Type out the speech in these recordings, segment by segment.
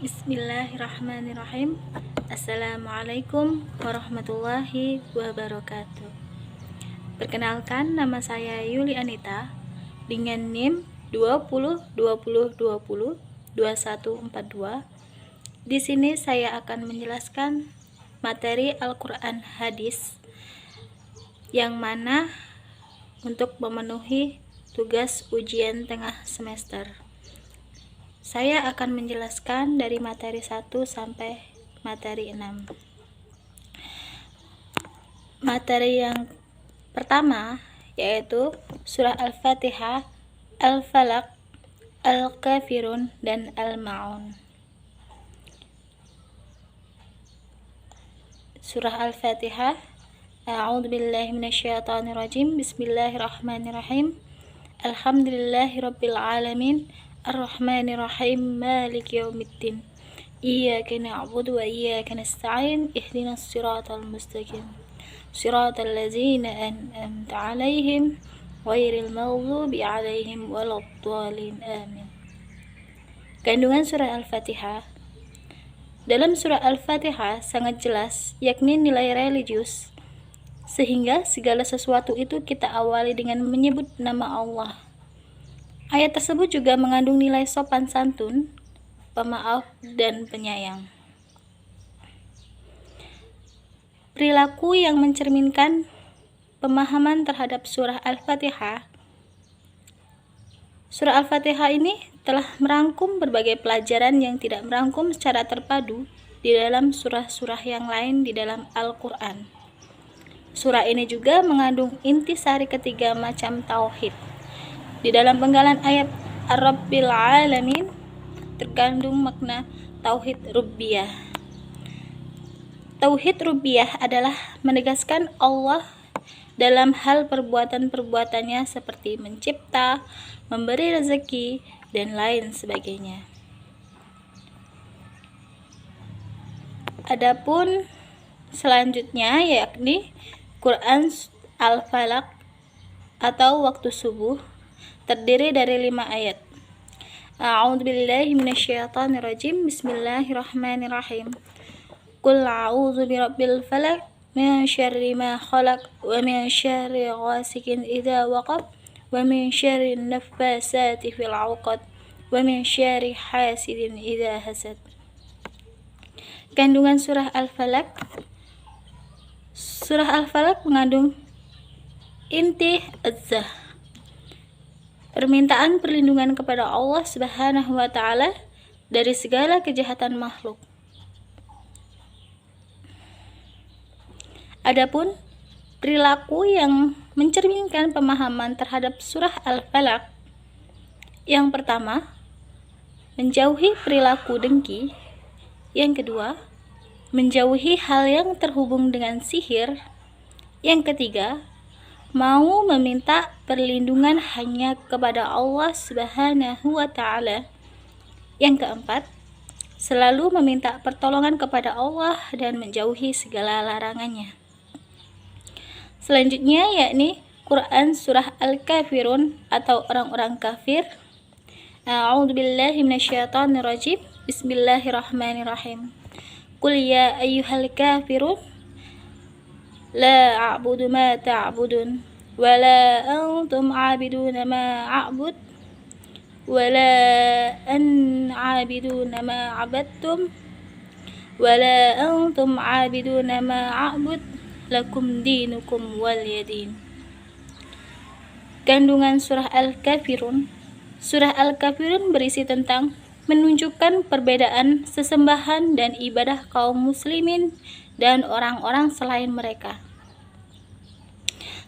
Bismillahirrahmanirrahim. Assalamualaikum warahmatullahi wabarakatuh. Perkenalkan, nama saya Yuli Anita dengan NIM 2020202142. Di sini saya akan menjelaskan materi Al-Quran hadis yang mana untuk memenuhi tugas ujian tengah semester. Saya akan menjelaskan dari materi 1 sampai materi 6. Materi yang pertama yaitu surah Al-Fatihah, Al-Falaq, Al-Kafirun, dan Al-Ma'un. Surah Al-Fatihah. A'udzubillahi minasyaitonirrajim. Bismillahirrahmanirrahim. Alhamdulillahirabbil alamin. Ar-Rahmanirrahim, Maliki Yaumiddin. Iyyaka na'budu wa iyyaka nasta'in. Ihdinas siratal mustaqim. Siratal ladzina an'amta 'alaihim ghairil maghdubi 'alaihim waladdallin. Amin. Kandungan surah Al-Fatihah. Dalam surah Al-Fatihah sangat jelas, yakni nilai religius, sehingga segala sesuatu itu kita awali dengan menyebut nama Allah. Ayat tersebut juga mengandung nilai sopan santun, pemaaf, dan penyayang. Perilaku yang mencerminkan pemahaman terhadap surah Al-Fatihah. Surah Al-Fatihah ini telah merangkum berbagai pelajaran yang tidak merangkum secara terpadu di dalam surah-surah yang lain di dalam Al-Quran. Surah ini juga mengandung intisari ketiga macam tauhid. Di dalam penggalan ayat Ar-Rabbil Alamin terkandung makna tauhid rububiyah. Tauhid rububiyah adalah menegaskan Allah dalam hal perbuatan-perbuatannya seperti mencipta, memberi rezeki, dan lain sebagainya. Adapun selanjutnya yakni Quran Al-Falaq atau waktu subuh terdiri dari 5 ayat. A'udzubillahi minasyaitonirrajim. Bismillahirrahmanirrahim. Qul a'udzu birabbil falaq min syarri ma khalaq wa min syarri ghasikin idza waqab wa min syarri naffasati fil 'uqad wa min syarri hasidin idza hasad. Kandungan surah Al-Falaq. Surah Al-Falaq mengandung inti az-zah, permintaan perlindungan kepada Allah Subhanahu wa Ta'ala dari segala kejahatan makhluk. Adapun perilaku yang mencerminkan pemahaman terhadap surah Al-Falaq. Yang pertama, menjauhi perilaku dengki. Yang kedua, menjauhi hal yang terhubung dengan sihir. Yang ketiga, mau meminta perlindungan hanya kepada Allah Subhanahu wa Ta'ala. Yang keempat, selalu meminta pertolongan kepada Allah dan menjauhi segala larangannya. Selanjutnya yakni Quran surah Al-Kafirun atau orang-orang kafir. A'udzubillahi minasyaitonirrajim. Bismillahirrahmanirrahim. Qul ya ayyuhal kafirun la a'budu ma ta'budun wa la antum 'abiduna ma a'bud wa la an 'abiduna ma 'abadtum wa la antum 'abiduna ma a'bud lakum dinukum waliyadin. Kandungan surah Al-Kafirun. Surah Al-Kafirun berisi tentang menunjukkan perbedaan sesembahan dan ibadah kaum muslimin dan orang-orang selain mereka.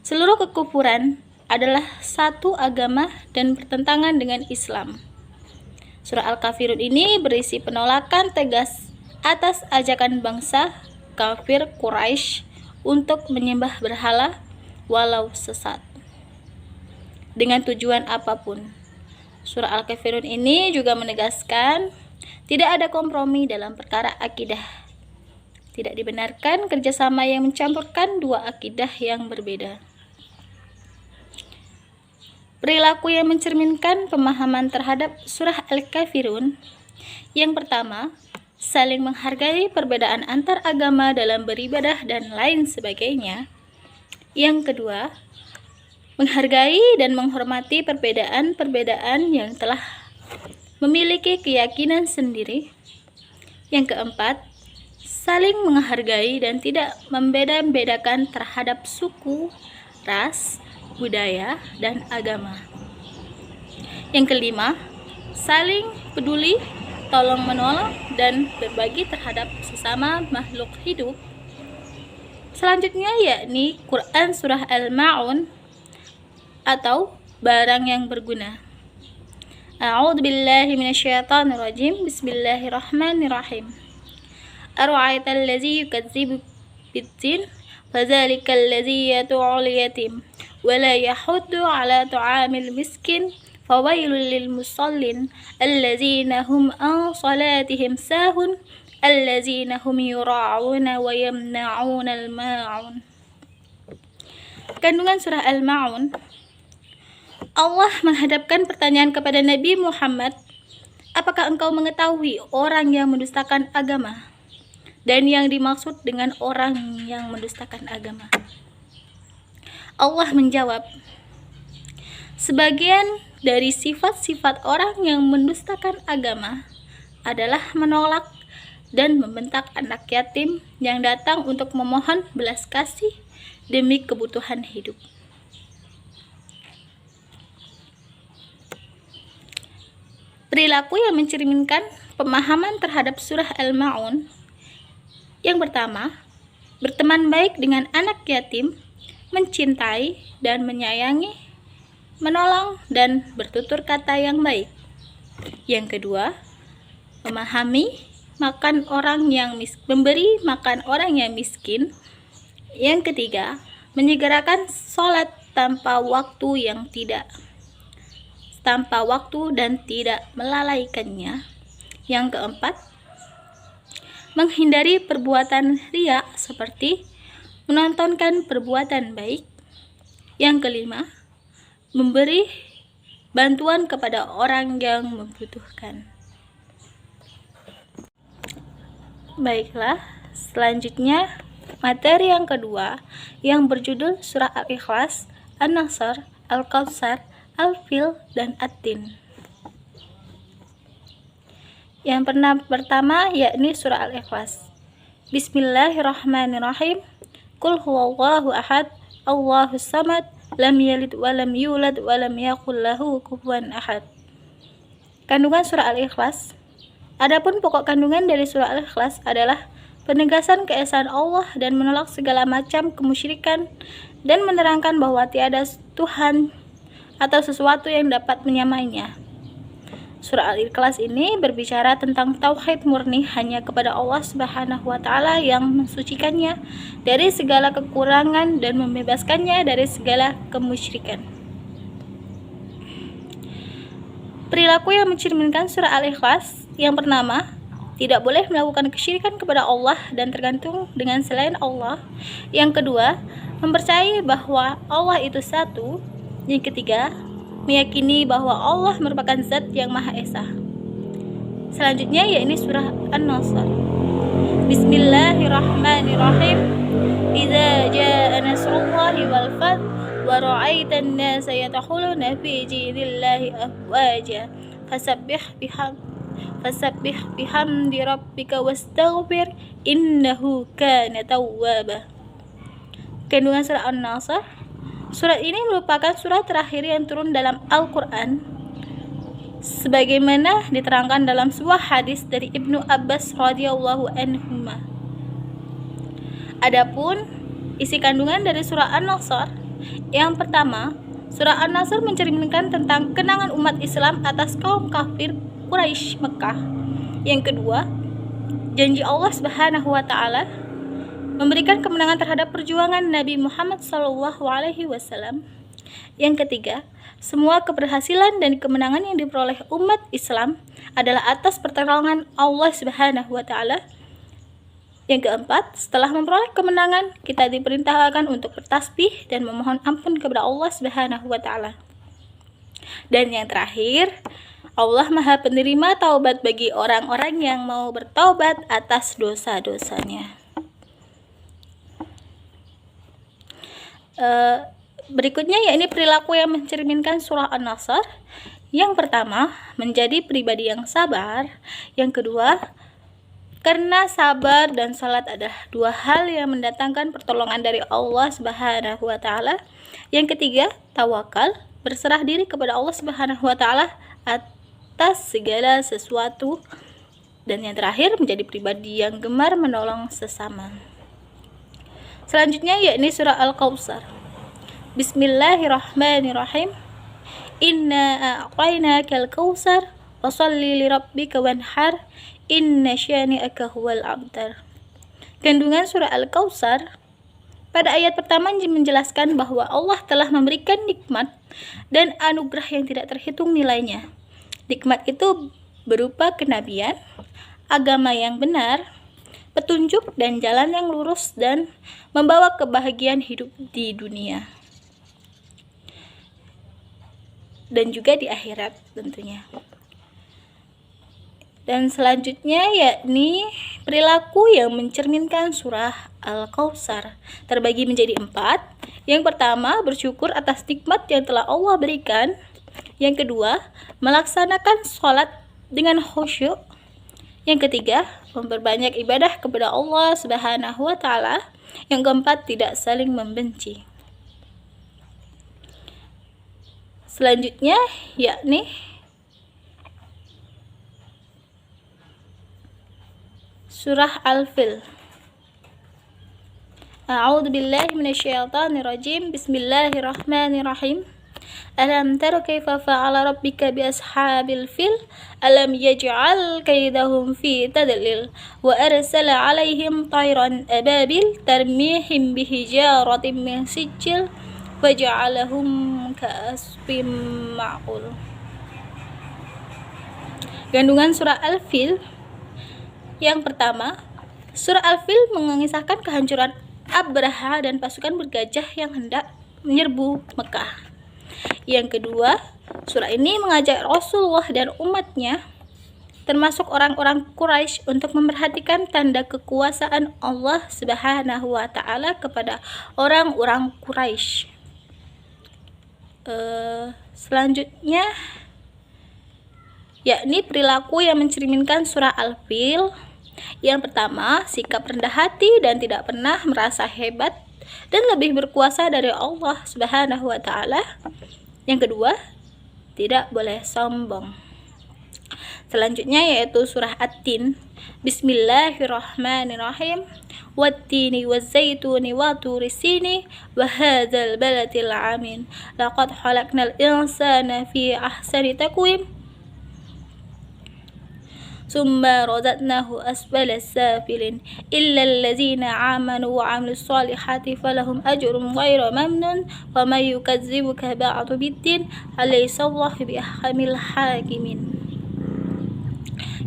Seluruh kekufuran adalah satu agama dan bertentangan dengan Islam. Surah Al-Kafirun ini berisi penolakan tegas atas ajakan bangsa kafir Quraisy untuk menyembah berhala walau sesat, dengan tujuan apapun. Surah Al-Kafirun ini juga menegaskan tidak ada kompromi dalam perkara akidah. Tidak dibenarkan kerjasama yang mencampurkan dua akidah yang berbeda. Perilaku yang mencerminkan pemahaman terhadap surah Al-Kafirun. Yang pertama, saling menghargai perbedaan antar agama dalam beribadah dan lain sebagainya. Yang kedua, menghargai dan menghormati perbedaan-perbedaan yang telah memiliki keyakinan sendiri. Yang keempat, saling menghargai dan tidak membeda-bedakan terhadap suku, ras, budaya, dan agama. Yang kelima, saling peduli, tolong-menolong, dan berbagi terhadap sesama makhluk hidup. Selanjutnya yakni Quran Surah Al-Ma'un atau barang yang berguna. A'udzu billahi minasyaitonir rajim. Bismillahirrahmanirrahim. Ara'aital ladzi yukadzibu bid-din fadzalikal ladzi yad'ul yatim wa la yahuddu 'ala ta'amil miskin fawailul lil musallin alladzina hum an salatihim sahun alladzina hum yura'una wa yamna'una al-ma'un. Kandungan surah Al-Ma'un. Allah menghadapkan pertanyaan kepada Nabi Muhammad, apakah engkau mengetahui orang yang mendustakan agama? Dan yang dimaksud dengan orang yang mendustakan agama, Allah menjawab, sebagian dari sifat-sifat orang yang mendustakan agama adalah menolak dan membentak anak yatim yang datang untuk memohon belas kasih demi kebutuhan hidup. Perilaku yang mencerminkan pemahaman terhadap surah Al-Ma'un. Yang pertama, berteman baik dengan anak yatim, mencintai dan menyayangi, menolong dan bertutur kata yang baik. Yang kedua, memberi makan orang yang miskin. Yang ketiga, menyegerakan sholat tanpa waktu dan tidak melalaikannya. Yang keempat, menghindari perbuatan riya seperti menontonkan perbuatan baik. Yang kelima, memberi bantuan kepada orang yang membutuhkan. Baiklah, selanjutnya materi yang kedua yang berjudul surah Al-Ikhlas, An-Nasr, Al-Kautsar, Al-Fil, dan At-Tin. Yang pertama yakni surah Al-Ikhlas. Bismillahirrahmanirrahim. Qul huwallahu ahad, Allahus samad, lam yalid wa lam yulad wa lam yakul lahu kufuwan ahad. Kandungan surah Al-Ikhlas. Adapun pokok kandungan dari surah Al-Ikhlas adalah penegasan keesaan Allah dan menolak segala macam kemusyrikan dan menerangkan bahwa tiada Tuhan atau sesuatu yang dapat menyamainya. Surah Al-Ikhlas ini berbicara tentang tauhid murni hanya kepada Allah Subhanahu wa Ta'ala yang mensucikannya dari segala kekurangan dan membebaskannya dari segala kemusyrikan. Perilaku yang mencerminkan surah Al-Ikhlas. Yang pertama, tidak boleh melakukan kesyirikan kepada Allah dan tergantung dengan selain Allah. Yang kedua, mempercayai bahwa Allah itu satu. Yang ketiga, meyakini bahwa Allah merupakan zat yang Maha Esa. Selanjutnya yakni surah An-Nasr. Bismillahirrahmanirrahim. Idza jaa nasrullahi wal fath wa ra'aitan nasa yadkhuluna fi dinillahi afwaja fasabbih bihamdi rabbika wastaghfir innahu kana tawwaba. Kandungan surah An-Nasr. Surat ini merupakan surat terakhir yang turun dalam Al-Quran, sebagaimana diterangkan dalam sebuah hadis dari Ibnu Abbas radhiyallahu anhuma. Adapun isi kandungan dari surah An-Nasr, yang pertama, surah An-Nasr mencerminkan tentang kenangan umat Islam atas kaum kafir Quraisy Mekah. Yang kedua, janji Allah Subhanahu wa Ta'ala memberikan kemenangan terhadap perjuangan Nabi Muhammad SAW. Yang ketiga, semua keberhasilan dan kemenangan yang diperoleh umat Islam adalah atas pertolongan Allah Subhanahu wa Ta'ala. Yang keempat, setelah memperoleh kemenangan, kita diperintahkan untuk bertasbih dan memohon ampun kepada Allah Subhanahu wa taala. Dan yang terakhir, Allah Maha Penerima taubat bagi orang-orang yang mau bertaubat atas dosa-dosanya. Berikutnya yakni perilaku yang mencerminkan surah An-Nasr. Yang pertama, menjadi pribadi yang sabar. Yang kedua, karena sabar dan salat adalah dua hal yang mendatangkan pertolongan dari Allah Subhanahu wa taala. Yang ketiga, tawakal, berserah diri kepada Allah Subhanahu wa taala atas segala sesuatu. Dan yang terakhir, menjadi pribadi yang gemar menolong sesama. Selanjutnya yakni surah Al-Kautsar. Bismillahirrahmanirrahim. Inna a'tainakal kautsar fasholli lirabbika wanhar. Inna syani'aka huwal abtar. Kandungan surah Al-Kautsar pada ayat pertama menjelaskan bahwa Allah telah memberikan nikmat dan anugerah yang tidak terhitung nilainya. Nikmat itu berupa kenabian, agama yang benar, petunjuk dan jalan yang lurus, dan membawa kebahagiaan hidup di dunia dan juga di akhirat tentunya. Dan selanjutnya yakni perilaku yang mencerminkan surah Al-Kautsar terbagi menjadi 4. Yang pertama, bersyukur atas nikmat yang telah Allah berikan. Yang kedua, melaksanakan sholat dengan khusyuk. Yang ketiga, memperbanyak ibadah kepada Allah Subhanahu wa taala. Yang keempat, tidak saling membenci. Selanjutnya yakni surah Al-Fil. A'udzu billahi minasyaitonir rajim. Bismillahirrahmanirrahim. Alam tara kaifa fa'ala rabbika bi ashabil fil? Alam yaj'al kaydahum fi tadlil wa arsala 'alaihim tayran ababil tarmihim bihijaratin min sijil waja'alahum ka'asfin ma'qul. Kandungan surah Al-Fil. Yang pertama, surah Al-Fil mengisahkan kehancuran Abraha dan pasukan bergajah yang hendak menyerbu Mekah. Yang kedua, surah ini mengajak Rasulullah dan umatnya, termasuk orang-orang Quraisy, untuk memperhatikan tanda kekuasaan Allah Subhanahu wa taala kepada orang-orang Quraisy. Selanjutnya yakni perilaku yang mencerminkan surah Al-Fil. Yang pertama, sikap rendah hati dan tidak pernah merasa hebat dan lebih berkuasa dari Allah Subhanahu wa taala. Yang kedua, tidak boleh sombong. Selanjutnya yaitu surah At-Tin. Bismillahirrahmanirrahim. Wattini wazzaituni wa turi sini wa hadzal baladil amin. Laqad khalaqnal insana fi ahsani taqwim. Summa radadnahu asfala safilin illa allazina amanu wa 'amilus solihati falahum ajrun ghairu mamnun wa may yukazzibuka ba'du biddin alaysa Allahu biahkamil hakimin.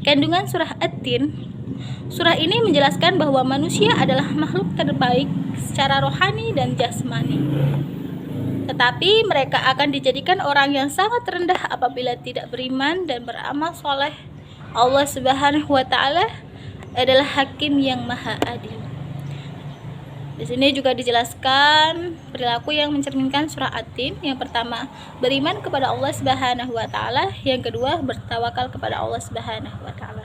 Kandungan surah At-Tin. Surah ini menjelaskan bahwa manusia adalah makhluk terbaik secara rohani dan jasmani. Tetapi mereka akan dijadikan orang yang sangat rendah apabila tidak beriman dan beramal soleh. Allah Subhanahu wa taala adalah hakim yang maha adil. Di sini juga dijelaskan perilaku yang mencerminkan surah At-Tin. Yang pertama, beriman kepada Allah Subhanahu wa taala. Yang kedua, bertawakal kepada Allah Subhanahu wa taala.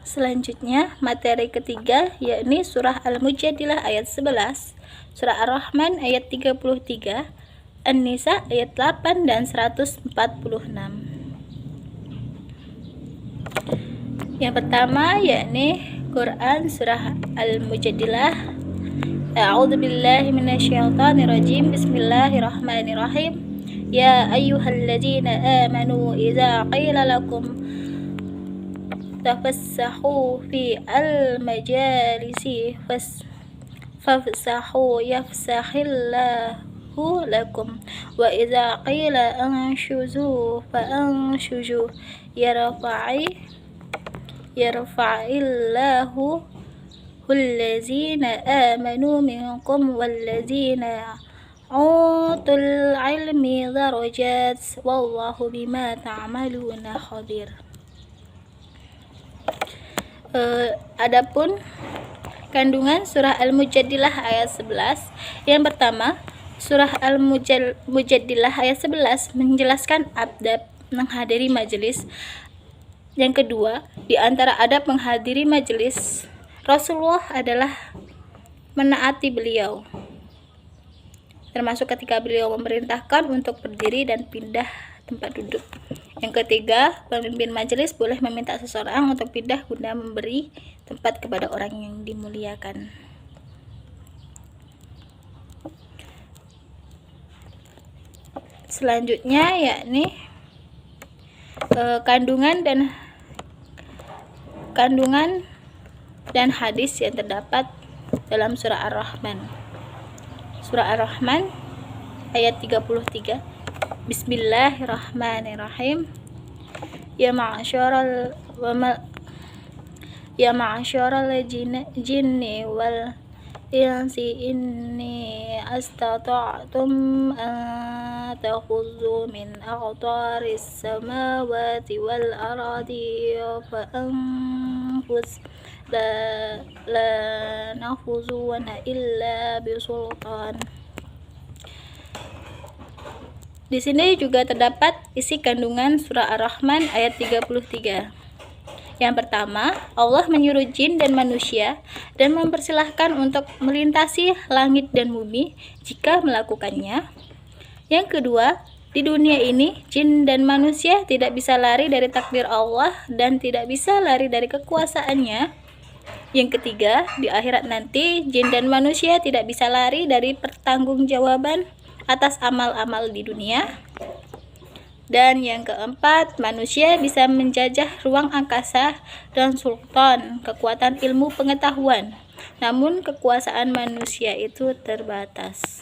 Selanjutnya, materi ketiga yakni surah Al-Mujadilah ayat 11, surah Ar-Rahman ayat 33, An-Nisa ayat 8 dan 146. Yang pertama yakni Quran surah Al-Mujadilah. A'udzu billahi minasyaitonir rajim. Bismillahirrahmanirrahim. Ya ayyuhalladzina amanu idza qila lakum tafassahu fi al-majalisi fafsahu yafsahillahu lakum wa idza qila anshuzu fa anshuzu yarfa'illahu allazina amanu minkum wallazina utul ilmi darajat wallahu bima ta'maluna khabir. Adapun kandungan surah Al-Mujadilah ayat 11. Yang pertama, surah Al-Mujadilah ayat 11 menjelaskan adab menghadiri majelis. Yang kedua, di antara adab menghadiri majelis Rasulullah adalah menaati beliau, termasuk ketika beliau memerintahkan untuk berdiri dan pindah tempat duduk. Yang ketiga, pemimpin majelis boleh meminta seseorang untuk pindah guna memberi tempat kepada orang yang dimuliakan. Selanjutnya yakni kandungan dan hadis yang terdapat dalam surah Ar-Rahman. Surah Ar-Rahman ayat 33. Bismillahirrahmanirrahim. Ya ma'asyaral jinni wal insi inni astata'tum an takhudhu min aqtaris samawati wal aradi fa anfus la nahuzuna illa bisultan. Di sini juga terdapat isi kandungan surah Ar-Rahman ayat 33. Yang pertama, Allah menyuruh jin dan manusia dan mempersilahkan untuk melintasi langit dan bumi jika melakukannya. Yang kedua, di dunia ini jin dan manusia tidak bisa lari dari takdir Allah dan tidak bisa lari dari kekuasaannya. Yang ketiga, di akhirat nanti jin dan manusia tidak bisa lari dari pertanggungjawaban atas amal-amal di dunia. Dan yang keempat, manusia bisa menjajah ruang angkasa dan sultan, kekuatan ilmu pengetahuan. Namun kekuasaan manusia itu terbatas.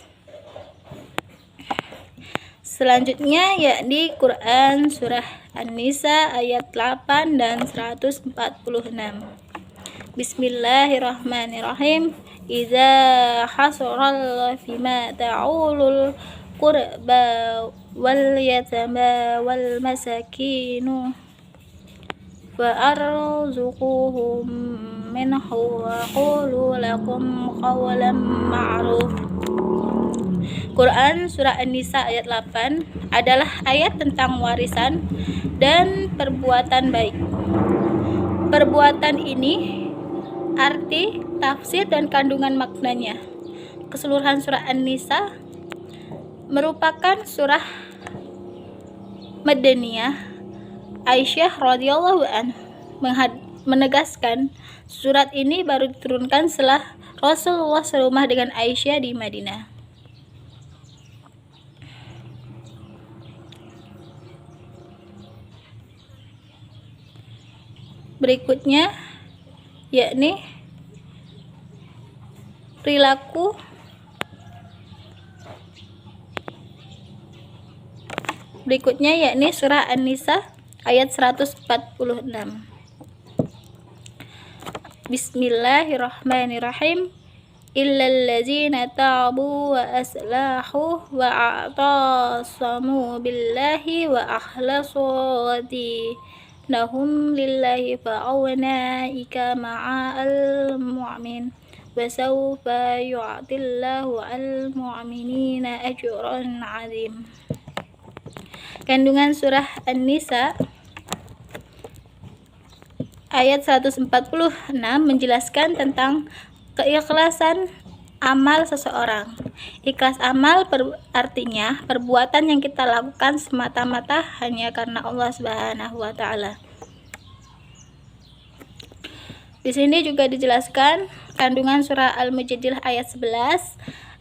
Selanjutnya yakni Quran surah An-Nisa ayat 8 dan 146. Bismillahirrahmanirrahim. Iza hasral fima ta'ulul qurba wal yatama wal masakinu fa arzuquhum minhu wa qulu lakum qawlan ma'ruf. Quran surah An-Nisa ayat 8 adalah ayat tentang warisan dan perbuatan baik. Perbuatan ini arti, tafsir, dan kandungan maknanya. Keseluruhan surah An-Nisa merupakan surah Madaniyah. Aisyah radhiyallahu anha menegaskan surat ini baru diturunkan setelah Rasulullah serumah dengan Aisyah di Madinah. Berikutnya yakni perilaku surah An-Nisa ayat 146. Bismillahirrahmanirrahim. Illal ladzina tabu wa aslahu wa a'tasamu billahi wa akhlasu nahum lillahi fa'awnaika ma'al mu'min wa sawfa yu'atillahu al-mu'minina ajran 'azim. Kandungan surah An-Nisa ayat 146 menjelaskan tentang keikhlasan amal seseorang. Ikhlas amal artinya perbuatan yang kita lakukan semata-mata hanya karena Allah Subhanahu wa taala. Di sini juga dijelaskan kandungan surah Al-Mujadilah ayat 11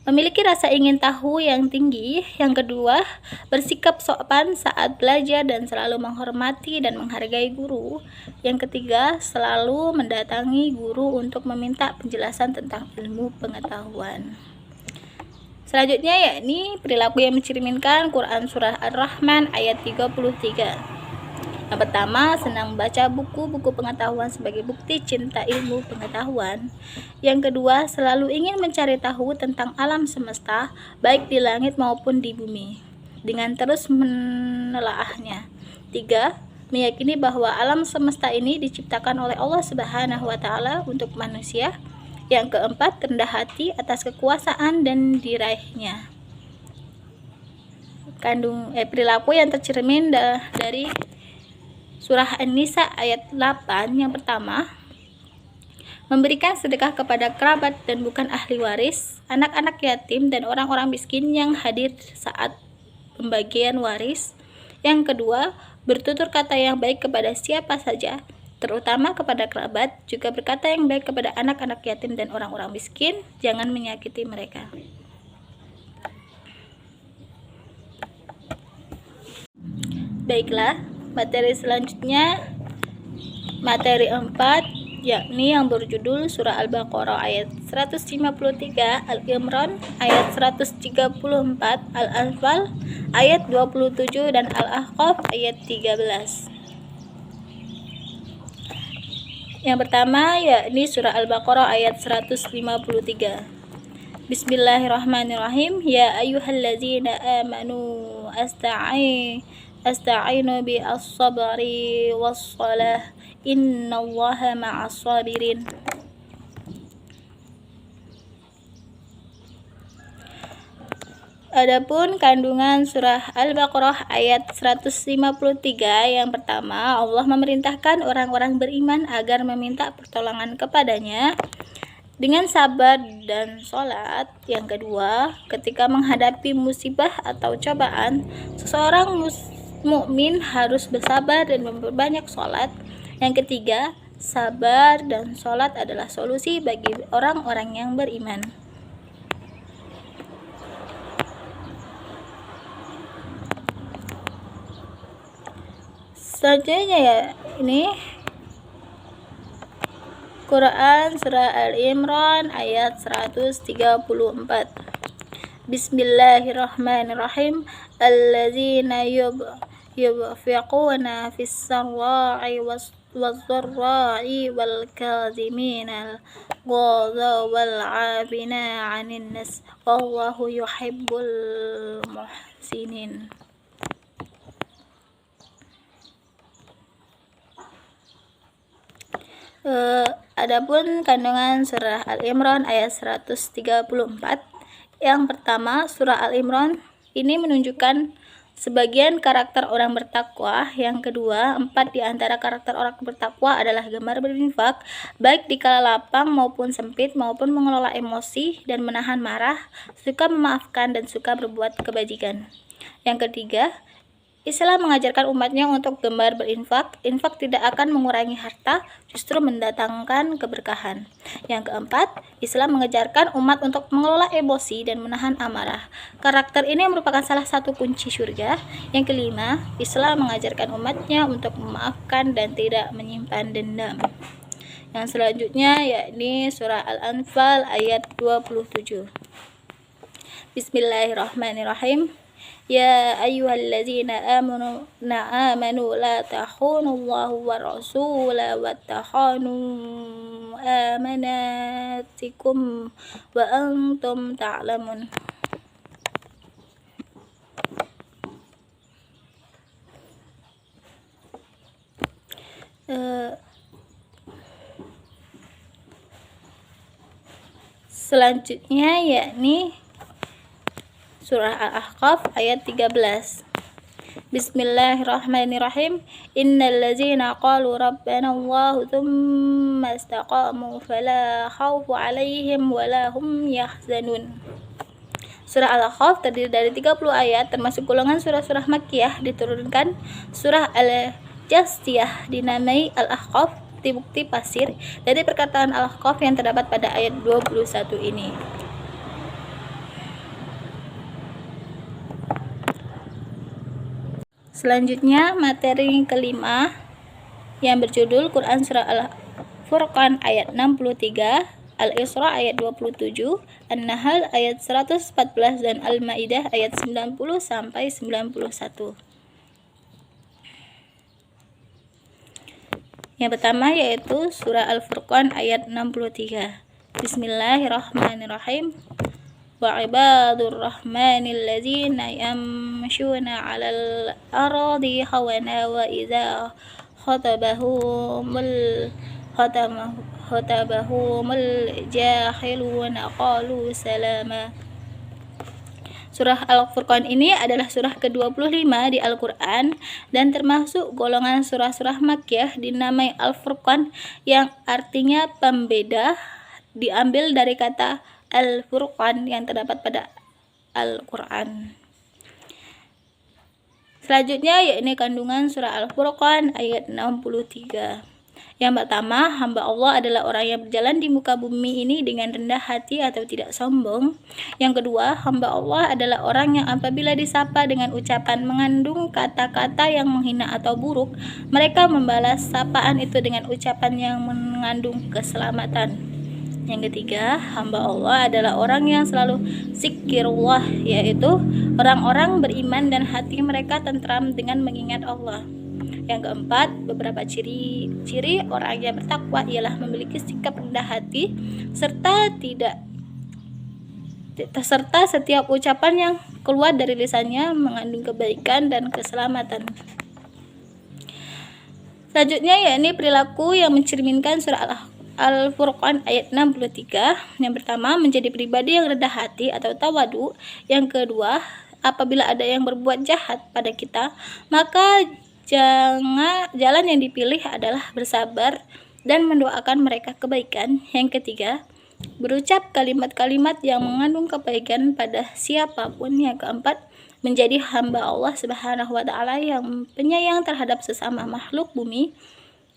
memiliki rasa ingin tahu yang tinggi. Yang kedua, bersikap sopan saat belajar dan selalu menghormati dan menghargai guru. Yang ketiga, selalu mendatangi guru untuk meminta penjelasan tentang ilmu pengetahuan. Selanjutnya yakni perilaku yang mencerminkan Quran surah Ar-Rahman ayat 33. Yang pertama, senang membaca buku-buku pengetahuan sebagai bukti cinta ilmu pengetahuan. Yang kedua, selalu ingin mencari tahu tentang alam semesta, baik di langit maupun di bumi, dengan terus menelaahnya. 3. Meyakini bahwa alam semesta ini diciptakan oleh Allah Subhanahu wa Ta'ala untuk manusia. Yang keempat, rendah hati atas kekuasaan dan diraihnya. Perilaku yang tercermin dari Surah An-Nisa ayat 8. Yang pertama, memberikan sedekah kepada kerabat dan bukan ahli waris, anak-anak yatim dan orang-orang miskin yang hadir saat pembagian waris. Yang kedua, bertutur kata yang baik kepada siapa saja, terutama kepada kerabat, juga berkata yang baik kepada anak-anak yatim dan orang-orang miskin, jangan menyakiti mereka. Baiklah, materi selanjutnya, materi 4, yakni yang berjudul Surah Al-Baqarah ayat 153, Al-Imran ayat 134, Al-Anfal ayat 27, dan Al-Ahqaf ayat 13. Yang pertama, yakni Surah Al-Baqarah ayat 153. Bismillahirrahmanirrahim. Ya ayyuhalladzina amanu Asta'inu bi as-sabri was-salah innallaha ma'as sabirin. Adapun kandungan surah Al-Baqarah ayat 153 yang pertama, Allah memerintahkan orang-orang beriman agar meminta pertolongan kepadanya dengan sabar dan sholat. Yang kedua, ketika menghadapi musibah atau cobaan, seseorang mukmin harus bersabar dan memperbanyak sholat. Yang ketiga, sabar dan sholat adalah solusi bagi orang-orang yang beriman. Selanjutnya ya, ini Quran Surah Al-Imran ayat 134. Bismillahirrahmanirrahim. Alladzina yunfiquna fis sarra'i was-dharra'i wal kaziminal ghadha wal 'afina 'anil nas wallahu yuhibbul muhsinin. Adapun kandungan surah Al-Imran ayat 134. Yang pertama, surah Al-Imran ini menunjukkan sebagian karakter orang bertakwa. Yang kedua, 4 di antara karakter orang bertakwa adalah gemar berinfak, baik di kala lapang maupun sempit, maupun mengelola emosi dan menahan marah, suka memaafkan dan suka berbuat kebajikan. Yang ketiga, Islam mengajarkan umatnya untuk gemar berinfak. Infak tidak akan mengurangi harta, justru mendatangkan keberkahan. Yang keempat, Islam mengajarkan umat untuk mengelola emosi dan menahan amarah. Karakter ini merupakan salah satu kunci surga. Yang kelima, Islam mengajarkan umatnya untuk memaafkan dan tidak menyimpan dendam. Yang selanjutnya yakni surah Al-Anfal ayat 27. Bismillahirrahmanirrahim. Ya ayyuhalladzina amanu la takhunullaha wa rasulahu wa takhunu amanatikum wa antum ta'lamun. Selanjutnya yakni surah Al-Ahqaf ayat 13. Bismillahirrahmanirrahim. Innal ladzina qalu rabbana Allahu tsumma istaqamu fala khaufu 'alaihim wala hum yahzanun. Surah Al-Ahqaf terdiri dari 30 ayat, termasuk golongan surah-surah Makkiyah. Diturunkan surah Al-Jasiyah dinamai Al-Ahqaf, bukti pasir dari perkataan Al-Ahqaf yang terdapat pada ayat 21 ini. Selanjutnya materi kelima yang berjudul Quran Surah Al-Furqan ayat 63, Al-Isra ayat 27, An-Nahl ayat 114, dan Al-Maidah ayat 90 sampai 91. Yang pertama yaitu surah Al-Furqan ayat 63. Bismillahirrahmanirrahim. Wa ibadur rahmanil ladzina yamshuna 'alal ardi hawana wa idza khatabahumul jahiluna qalu salama. Surah Al-Furqan ini adalah surah ke-25 di Al-Quran dan termasuk golongan surah-surah Makkiyah dinamai Al-Furqan yang artinya pembeda, diambil dari kata Al-Furqan yang terdapat pada Al-Quran. Selanjutnya yakni kandungan surah Al-Furqan ayat 63. Yang pertama, hamba Allah adalah orang yang berjalan di muka bumi ini dengan rendah hati atau tidak sombong. Yang kedua, hamba Allah adalah orang yang apabila disapa dengan ucapan mengandung kata-kata yang menghina atau buruk, mereka membalas sapaan itu dengan ucapan yang mengandung keselamatan. Yang ketiga, hamba Allah adalah orang yang selalu zikirullah, yaitu orang-orang beriman dan hati mereka tentram dengan mengingat Allah. Yang keempat, beberapa ciri orang yang bertakwa ialah memiliki sikap rendah hati serta setiap ucapan yang keluar dari lisannya mengandung kebaikan dan keselamatan. Selanjutnya yakni perilaku yang mencerminkan surah Al-Furqan ayat 63. Yang pertama, menjadi pribadi yang rendah hati atau tawadu. Yang kedua, apabila ada yang berbuat jahat pada kita, maka jalan yang dipilih adalah bersabar dan mendoakan mereka kebaikan. Yang ketiga, berucap kalimat-kalimat yang mengandung kebaikan pada siapapun. Yang keempat, menjadi hamba Allah Subhanahu wa Ta'ala yang penyayang terhadap sesama makhluk bumi,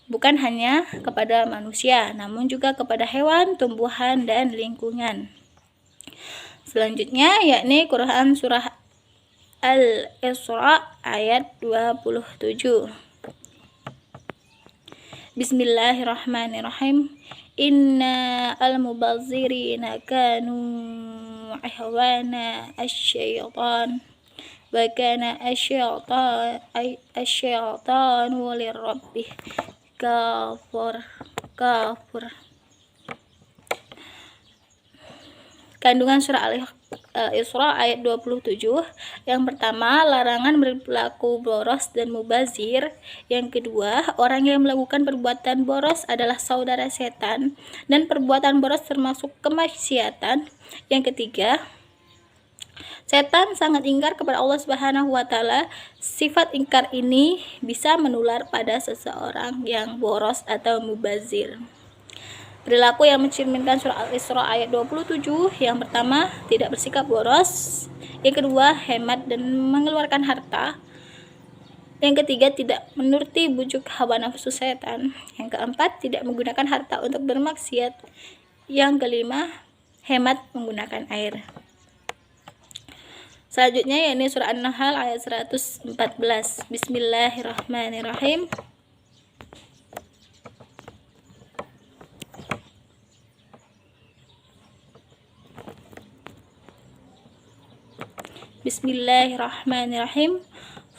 bukan hanya kepada manusia, namun juga kepada hewan, tumbuhan, dan lingkungan. Selanjutnya yakni Quran surah Al-Isra ayat 27. Bismillahirrahmanirrahim. Inna al-mubazzirina kanu ihwana asyaitan wa kana asyaitan lirabbih kafur. Kandungan surah Al-Isra ayat 27. Yang pertama, larangan berlaku boros dan mubazir. Yang kedua, orang yang melakukan perbuatan boros adalah saudara setan dan perbuatan boros termasuk kemaksiatan. Yang ketiga, setan sangat ingkar kepada Allah Subhanahu wa Ta'ala. Sifat ingkar ini bisa menular pada seseorang yang boros atau mubazir. Perilaku yang mencerminkan surah Al-Isra ayat 27. Yang pertama, tidak bersikap boros. Yang kedua, hemat dan mengeluarkan harta. Yang ketiga, tidak menuruti bujuk hawa nafsu setan. Yang keempat, tidak menggunakan harta untuk bermaksiat. Yang kelima, hemat menggunakan air. Selanjutnya yakni surah An-Nahl ayat 114. Bismillahirrahmanirrahim. Bismillahirrahmanirrahim.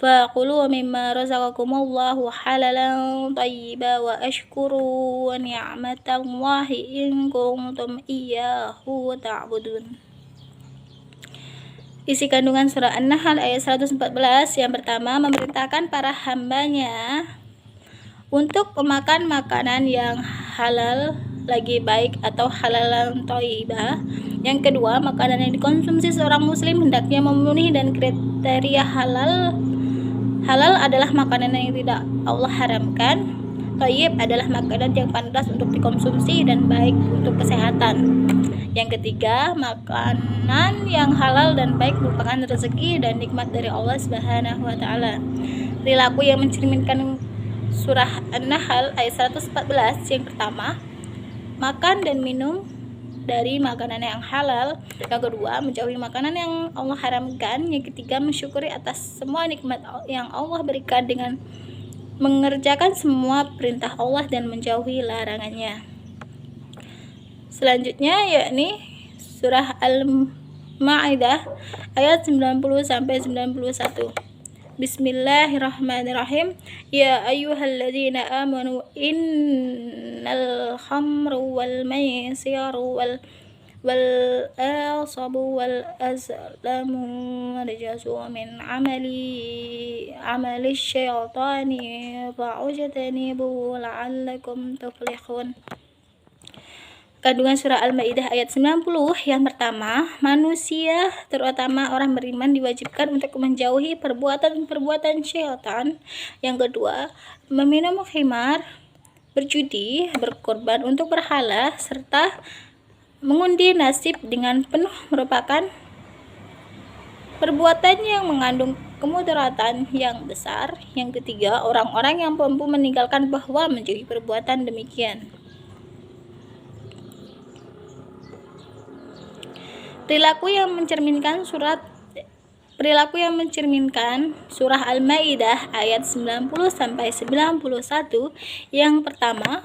Faqulu mimma razaqakumullahu halalan thayyiban wa ashkuru ni'matallahi in kuntum iyyahu ta'budun. Isi kandungan surah An-Nahl ayat 114. Yang pertama, memerintahkan para hambanya untuk memakan makanan yang halal lagi baik atau halalan thayyibah. Yang kedua, makanan yang dikonsumsi seorang muslim hendaknya memenuhi dan kriteria halal. Halal adalah makanan yang tidak Allah haramkan. Thayyib adalah makanan yang pantas untuk dikonsumsi dan baik untuk kesehatan. Yang ketiga, makanan yang halal dan baik merupakan rezeki dan nikmat dari Allah Subhanahu wa Ta'ala. Perilaku yang mencerminkan surah An-Nahl ayat 114. Yang pertama, makan dan minum dari makanan yang halal. Yang kedua, menjauhi makanan yang Allah haramkan. Yang ketiga, mensyukuri atas semua nikmat yang Allah berikan dengan mengerjakan semua perintah Allah dan menjauhi larangannya. Selanjutnya yakni surah Al-Ma'idah ayat 90 sampai 91. Bismillahirrahmanirrahim. Ya ayyuhalladzina amanu innal khamru wal maisiru wal asabu wal azlamu rijasu min amali syaitani fa'ujtanibu la'allakum tuflihun. Kandungan surah Al-Maidah ayat 90 yang pertama, manusia terutama orang beriman diwajibkan untuk menjauhi perbuatan-perbuatan syaitan. Yang kedua, meminum khimar, berjudi, berkorban untuk berhala, serta mengundi nasib dengan penuh merupakan perbuatan yang mengandung kemudaratan yang besar. Yang ketiga, orang-orang yang mampu meninggalkan bahwa menjauhi perbuatan demikian. Perilaku yang mencerminkan surah Al-Maidah ayat 90 sampai 91. Yang pertama,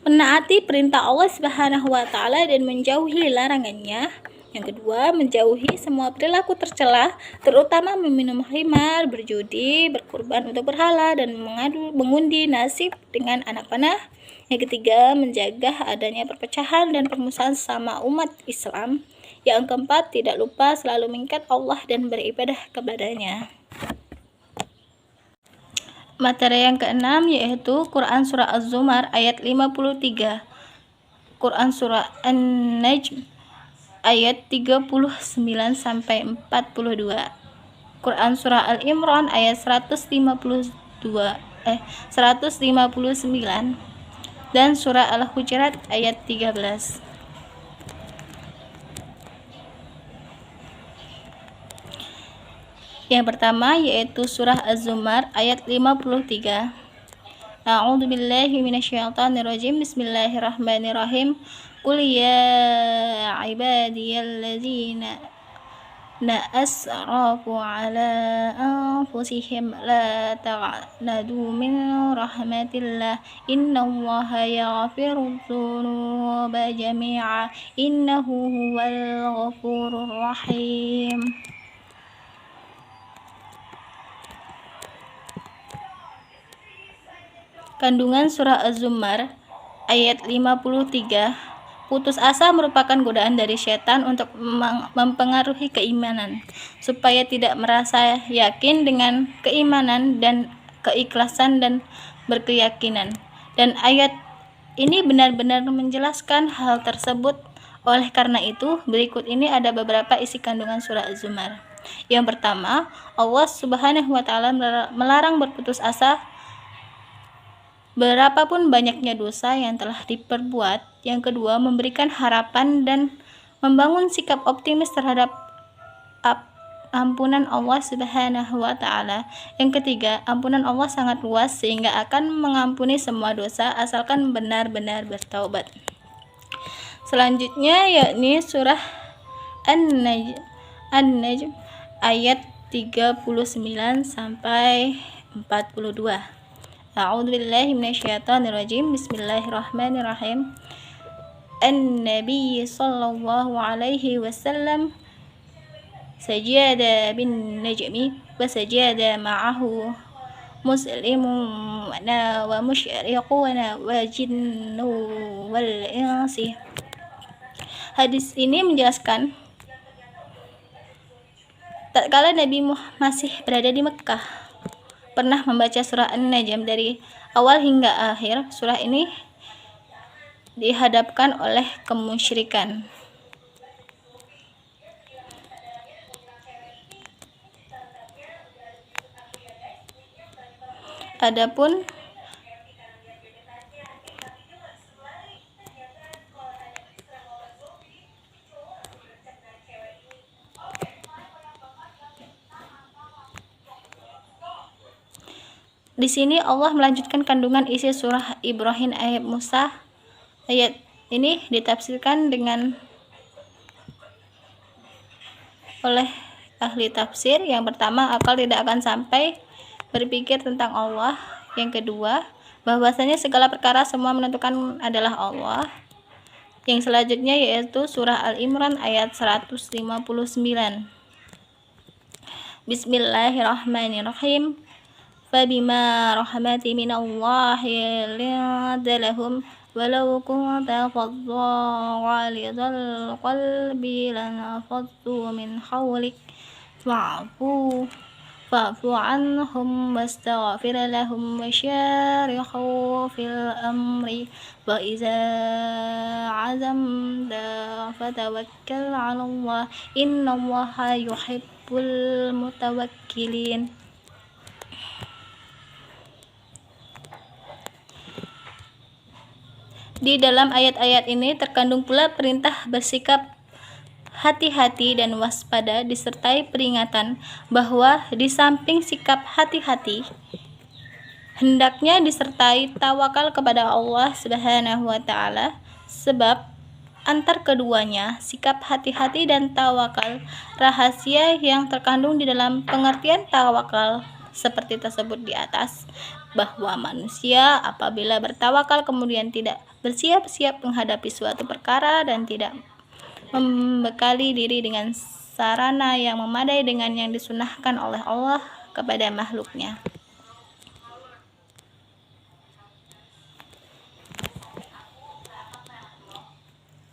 menaati perintah Allah Subhanahu wa taala dan menjauhi larangannya. Yang kedua, menjauhi semua perilaku tercela, terutama meminum khimar, berjudi, berkurban untuk berhala, dan mengundi nasib dengan anak panah. Yang ketiga, menjaga adanya perpecahan dan permusuhan sama umat Islam. Yang keempat, tidak lupa selalu mengingat Allah dan beribadah kepadanya. Materi yang keenam yaitu Quran Surah Az-Zumar ayat 53, Quran Surah An-Najm ayat 39 sampai 42, Quran Surah Al-Imran ayat 159, dan Surah Al-Hujurat ayat 13. Yang pertama yaitu surah Az-Zumar ayat 53. A'udzu billahi minasyaitonir rajim. Bismillahirrahmanirrahim. Qul ya ibadiyalladzina asrafu ala anfusihim la taqnatu min rahmatillah innallaha yaghfirudz dzunuba jami'a innahu huwal ghafurur rahim. Kandungan surah Az-Zumar ayat 53. Putus asa merupakan godaan dari setan untuk mempengaruhi keimanan, supaya tidak merasa yakin dengan keimanan dan keikhlasan dan berkeyakinan. Dan ayat ini benar-benar menjelaskan hal tersebut. Oleh karena itu, berikut ini ada beberapa isi kandungan surah Az-Zumar. Yang pertama, Allah Subhanahu wa taala melarang berputus asa berapapun banyaknya dosa yang telah diperbuat. Yang kedua, memberikan harapan dan membangun sikap optimis terhadap ampunan Allah Subhanahu wa taala. Yang ketiga, ampunan Allah sangat luas sehingga akan mengampuni semua dosa asalkan benar-benar bertaubat. Selanjutnya yakni surah An-Najm ayat 39 sampai 42. A'udzu billahi minasyaitonir rajim. Bismillahirrahmanirrahim. An-Nabi sallallahu alaihi wasallam sajada bin najmi wa sajada ma'ahu muslimun wa musyriquna wa jinnu wal insi. Hadis ini menjelaskan tatkala Nabi masih berada di Mekah pernah membaca surah An-Najm dari awal hingga akhir. Surah ini dihadapkan oleh kemusyrikan. Adapun di sini Allah melanjutkan kandungan isi surah Ibrahim ayat Musa. Ayat ini ditafsirkan oleh ahli tafsir. Yang pertama, akal tidak akan sampai berpikir tentang Allah. Yang kedua, bahwasanya segala perkara semua menentukan adalah Allah. Yang selanjutnya yaitu surah Al-Imran ayat 159. Bismillahirrahmanirrahim. Fabima rahmati minallahi linta lahum walau kunta faddan ghalidhal qalbi lanfaddu min hawlik fa'fu anhum wastaghfir lahum wasyarihum fil amri wa iza azamta fatawakkal 'ala Allah innallaha yuhibbul mutawakkilin. Di dalam ayat-ayat ini terkandung pula perintah bersikap hati-hati dan waspada disertai peringatan bahwa di samping sikap hati-hati hendaknya disertai tawakal kepada Allah Subhanahu wa taala, sebab antar keduanya, sikap hati-hati dan tawakal, rahasia yang terkandung di dalam pengertian tawakal seperti tersebut di atas, bahwa manusia apabila bertawakal kemudian tidak bersiap-siap menghadapi suatu perkara dan tidak membekali diri dengan sarana yang memadai dengan yang disunahkan oleh Allah kepada makhluknya.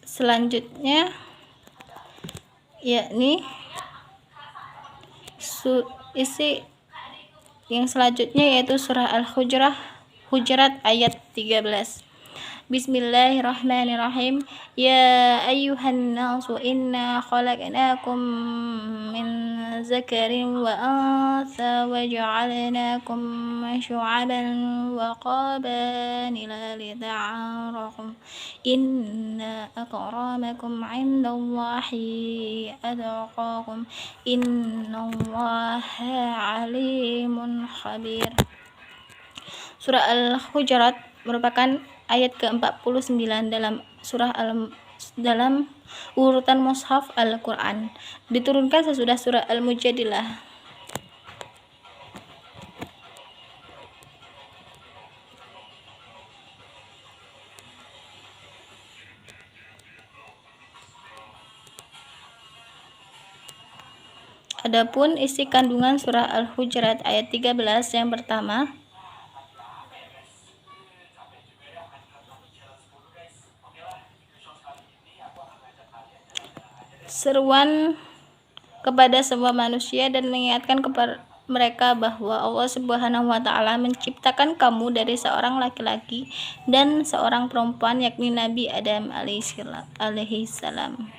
Selanjutnya yakni isi yang selanjutnya yaitu surah Al-Hujurat ayat 13. Bismillahirrahmanirrahim. Ya ayyuhan nasu inna khalaqnakum min zakarin wa untha wa ja'alnakum syu'aban wa qabaila lita'arafu inna akramakum 'indallahi atqakum innallaha 'alimun khabir. Surah Al-Hujurat merupakan ayat ke-49 dalam urutan mushaf Al-Quran, diturunkan sesudah surah Al-Mujadilah. Adapun isi kandungan surah Al-Hujurat ayat 13 yang pertama, seruan kepada semua manusia dan mengingatkan kepada mereka bahwa Allah Subhanahu wa taala menciptakan kamu dari seorang laki-laki dan seorang perempuan yakni Nabi Adam alaihi salam.